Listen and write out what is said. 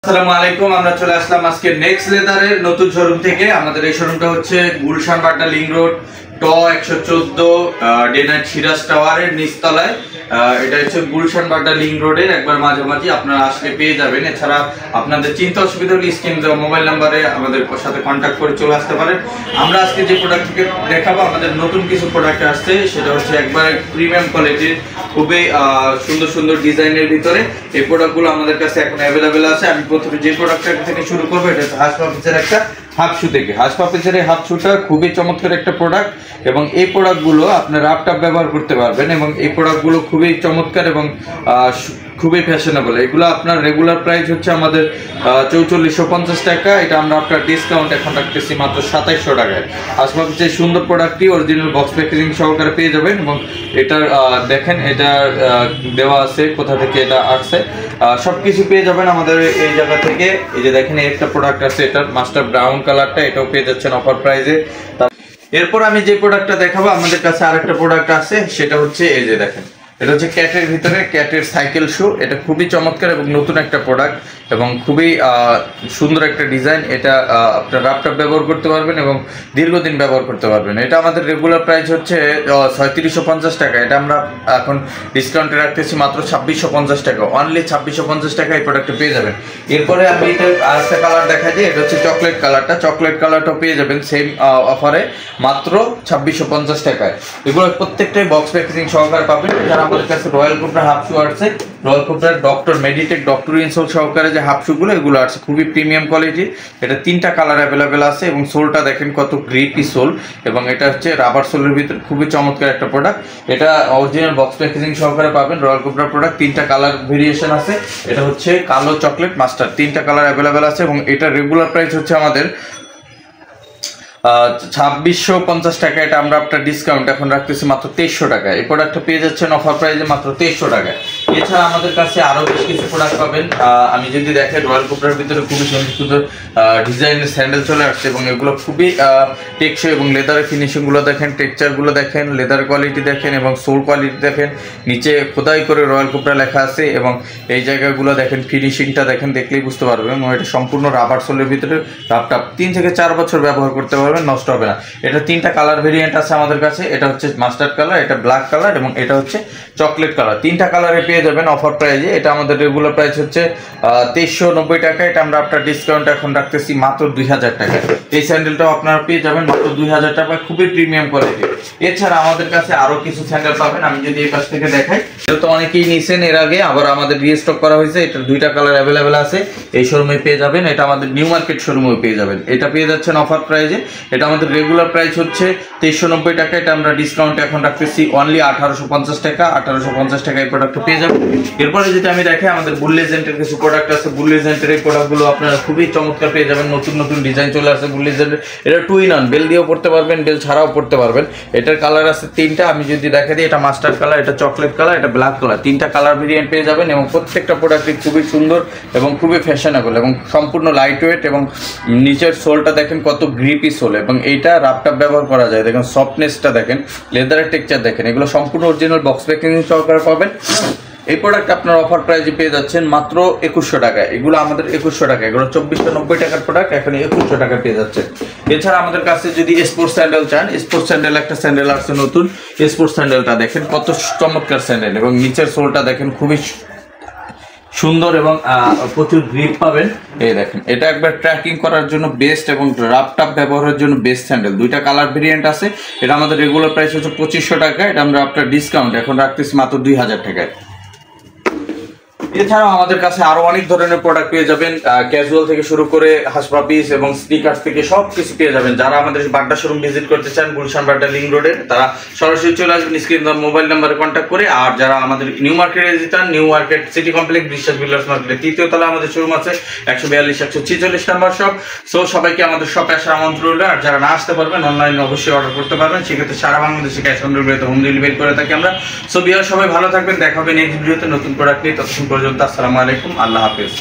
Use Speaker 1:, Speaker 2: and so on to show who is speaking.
Speaker 1: আসসালামু আলাইকুম। আমরা চলে আসলাম আজকে নেক্সট লেদারের নতুন শোরুম থেকে। আমাদের এই শোরুমটা হচ্ছে গুলশান বাড্ডা লিং রোড ট 114 ডেনাইট সিরাজ টাওয়ারের নিচতলায়। এটা হচ্ছে গুলশান বাড্ডা লিং রোডের একবার মাঝামাঝি আপনারা আসলে পেয়ে যাবেন। এছাড়া আপনাদের চিন্তা অসুবিধা হলে স্ক্রিন দেওয়া মোবাইল নাম্বারে আমাদের সাথে কন্ট্যাক্ট করে চলে আসতে পারেন। আমরা আজকে যে প্রোডাক্ট থেকে দেখাবো, আমাদের নতুন কিছু প্রোডাক্ট আসছে, সেটা হচ্ছে একবার প্রিমিয়াম কোয়ালিটির খুবই সুন্দর সুন্দর ডিজাইনের ভিতরে এই প্রোডাক্টগুলো আমাদের কাছে এখন অ্যাভেলেবেল আছে। আমি প্রথমে যে প্রোডাক্টটা থেকে শুরু করবো, এটা হচ্ছে হাস পাপিসের একটা হাফ শু থেকে। হাস পাপিসের এই হাফ শুটা খুবই চমৎকার একটা প্রোডাক্ট এবং এই প্রোডাক্টগুলো আপনার ল্যাপটপ ব্যবহার করতে পারবেন এবং এই প্রোডাক্টগুলো খুবই চমৎকার এবং খুবই ফ্যাশনেবল। এগুলো আপনার রেগুলার প্রাইস হচ্ছে আমাদের 4450 টাকা। এটা আমরা আপনার ডিসকাউন্ট এখন রাখতেছি মাত্র 2700 টাকায়। হাস পাপিসের সুন্দর প্রোডাক্টটি অরিজিনাল বক্স প্যাকেজিং সহকারে পেয়ে যাবেন এবং এটার দেখেন এটা দেওয়া আছে কোথা থেকে এটা আসছে, সবকিছু পেয়ে যাবেন আমাদের এই জায়গা থেকে। এই যে দেখেন একটা প্রোডাক্ট আছে, এটার মাস্টার ব্রাউন কালারটা, এটাও পেয়ে যাচ্ছেন অফার প্রাইসে। এরপর আমি যে প্রোডাক্টটা দেখাবো, আমাদের কাছে আরেকটা প্রোডাক্ট আছে, সেটা হচ্ছে এই যে দেখেন, এটা হচ্ছে ক্যাটের ভিতরে ক্যাটের সাইকেল শু। এটা খুবই চমৎকার এবং নতুন একটা প্রোডাক্ট এবং খুবই সুন্দর একটা ডিজাইন। এটা আপনার ল্যাপটপ ব্যবহার করতে পারবেন এবং দীর্ঘদিন ব্যবহার করতে পারবেন। এটা আমাদের রেগুলার প্রাইস হচ্ছে 3650 টাকা। এটা আমরা এখন ডিসকাউন্টে রাখতেছি মাত্র 2650 টাকা। অনলি 2650 টাকা এই প্রোডাক্টটা পেয়ে যাবেন। এরপরে আমি এটা আরেকটা কালার দেখা দিই, এটা হচ্ছে চকলেট কালারটা। চকলেট কালারটাও পেয়ে যাবেন সেম অফারে মাত্র 2650 টাকায়। এগুলো প্রত্যেকটাই বক্স প্যাকেজিং সহকারে পাবেন। যারা আমাদের কাছে রয়্যাল কোবরা হাফ শু আছে, রয়্যাল কোবরার ডক্টর মেডিটেক ডক্টর ইনসোল সহকারে যে হাফ শুগুলো এগুলো আছে খুবই প্রিমিয়াম কোয়ালিটি। এটা 3টা কালার অ্যাভেলেবেল আছে এবং সোলটা দেখেন কত গ্রিপি সোল এবং এটা হচ্ছে রাবার সোলের ভিতরে খুবই চমৎকার একটা প্রোডাক্ট। এটা অরিজিনাল বক্স প্যাকেজিং সহকারে পাবেন। রয়্যাল কোবরা প্রোডাক্ট 3টা কালার ভেরিয়েশন আছে। এটা হচ্ছে কালো, চকলেট, মাস্টার, 3টা কালার অ্যাভেলেবেল আছে এবং এটা রেগুলার প্রাইস হচ্ছে আমাদের 2650 টাকা। এটা আমরা আপনার ডিসকাউন্ট এখন রাখতেছি মাত্র 2300 টাকায়। এই প্রোডাক্টটা পেয়ে যাচ্ছেন অফার প্রাইসে মাত্র 2300 টাকায়। এছাড়া আমাদের কাছে আরো বেশ কিছু প্রোডাক্ট পাবেন। আমি যদি দেখেন, রয়্যাল কোবরার ভিতরে খুবই সুন্দর সুন্দর ডিজাইনের স্যান্ডেল চলে আসছে এবং এগুলো খুবই টেকসই এবং লেদারের ফিনিশিংগুলো দেখেন, টেক্সচারগুলো দেখেন, লেদার কোয়ালিটি দেখেন এবং সোল কোয়ালিটি দেখেন। নিচে খোদাই করে রয়্যাল কোবরা লেখা আছে এবং এই জায়গাগুলো দেখেন, ফিনিশিংটা দেখেন, দেখলেই বুঝতে পারবেন। এবং এটা সম্পূর্ণ রাবার সোলের ভিতরে ল্যাপটপ 3 থেকে 4 বছর ব্যবহার করতে পারবেন, নষ্ট হবে না। এটা 3টা কালার ভেরিয়েন্ট আছে আমাদের কাছে। এটা হচ্ছে মাস্টার্ড কালার, এটা ব্ল্যাক কালার এবং এটা হচ্ছে চকলেট কালার। 3টা কালারে পেয়ে যাবেন অফার প্রাইজে। এটা আমাদের রেগুলার প্রাইস হচ্ছে 2390 টাকা। এটা আমরা আপনার ডিসকাউন্ট এখন রাখতেছি মাত্র 2000 টাকা। এই স্যান্ডেলটাও আপনারা পেয়ে যাবেন মাত্র 2000 টাকা, খুবই প্রিমিয়াম কোয়ালিটি। এছাড়া আমাদের কাছে আরো কিছু স্যান্ডেল পাবেন। আমি যদি এই পাশ থেকে দেখাই, এটা তো অনেকেই নিছেন এর আগে, আবার আমাদের রিস্টক করা হয়েছে। এটা 2টা কালার অ্যাভেলেবেল আছে, এই শোরুমে পেয়ে যাবেন। এটা আমাদের নিউ মার্কেট শোরুমেও পেয়ে যাবেন। এটা পেয়ে যাচ্ছেন অফার প্রাইজে। এটা আমাদের রেগুলার প্রাইস হচ্ছে 2390 টাকা। এটা আমরা ডিসকাউন্ট এখন রাখতেছি অনলি 1850 টাকা। 1850 টাকা এই প্রোডাক্টটা পেয়ে যাবেন। এরপরে যদি আমি দেখি, আমাদের বুল লেজেন্ডের কিছু প্রোডাক্ট আছে। বুল লেজেন্ডের এই প্রোডাক্টগুলো আপনারা খুবই চমৎকার পেয়ে যাবেন। নতুন নতুন ডিজাইন চলে আসছে বুল লেজেন্ডের। এটা 2 in 1, বেল দিয়েও পড়তে পারবেন, বেল ছাড়াও পড়তে পারবেন। এটার কালার আছে 3টা। আমি যদি দেখা দিই, এটা মাস্টার্ড কালার, এটা চকলেট কালার, এটা ব্ল্যাক কালার। 3টা কালার ভেরিয়েন্ট পেয়ে যাবেন এবং প্রত্যেকটা প্রোডাক্টই খুবই সুন্দর এবং খুবই ফ্যাশনেবল এবং সম্পূর্ণ লাইট ওয়েট এবং নিচের সোলটা দেখেন কত গ্রিপি সোল এবং এইটা ল্যাপটপ ব্যবহার করা যায়। দেখেন সফটনেসটা দেখেন, লেদারের টেক্সচার দেখেন, এগুলো সম্পূর্ণ অরিজিনাল বক্স প্যাকেজিং সহকারে পাবেন। এই প্রোডাক্ট আপনার অফার প্রাইসে পেয়ে যাচ্ছেন মাত্র 2100 টাকায়। এগুলো আমাদের 2100 টাকা, এগুলো 2490 টাকার প্রোডাক্ট এখন 2100 টাকা পেয়ে যাচ্ছে। এছাড়া আমাদের কাছে যদি স্পোর্টস স্যান্ডেল চান, স্পোর্টস স্যান্ডেল একটা স্যান্ডেল আসছে নতুন। স্পোর্টস স্যান্ডেলটা দেখেন কত চমৎকার স্যান্ডেল এবং নিচের সোলটা দেখেন খুবই সুন্দর এবং প্রচুর গ্রিপ পাবেন। এই দেখেন, এটা একবার ট্র্যাকিং করার জন্য বেস্ট এবং ল্যাপটপ ব্যবহারের জন্য বেস্ট স্যান্ডেল। 2টা কালার ভেরিয়েন্ট আছে। এটা আমাদের রেগুলার প্রাইস হচ্ছে 2500 টাকা। এটা আমরা আপনার ডিসকাউন্ট এখন রাখতেছি মাত্র 2000 টাকায়। এছাড়াও আমাদের কাছে আরো অনেক ধরনের প্রোডাক্ট পেয়ে যাবেন, ক্যাজুয়াল থেকে শুরু করে হাস পাপিস এবং স্নিকার্স থেকে সব কিছু পেয়ে যাবেন। যারা আমাদের বাড্ডা শোরুম ভিজিট করতে চান গুলশান বাড্ডা লিং রোডে, তারা সরাসরি চলে আসবেন স্ক্রিন মোবাইল নাম্বারে কন্ট্যাক্ট করে। আর যারা আমাদের নিউ মার্কেটে যেতে চান, নিউ মার্কেট সিটি কমপ্লেক্স বিশ্বাস বিল্ডার্স মার্কেটের 3য় তলায় আমাদের শোরুম আছে, 142 146 নাম্বার শপ। সো সবাইকে আমাদের শপে আসার আমন্ত্রণ রইল। আর যারা না আসতে পারবেন, অনলাইনে অবশ্যই অর্ডার করতে পারবেন। সেক্ষেত্রে সারা বাংলাদেশে ক্যাশ অন ডেলিভারিতে হোম ডেলিভারি করে থাকি আমরা। সো বিয়ার সবাই ভালো থাকবেন, দেখা হবে নেক্সট ভিডিওতে নতুন প্রোডাক্ট নিয়ে। ততক্ষণ পর্যন্ত আসসালামু আলাইকুম, আল্লাহ হাফেজ।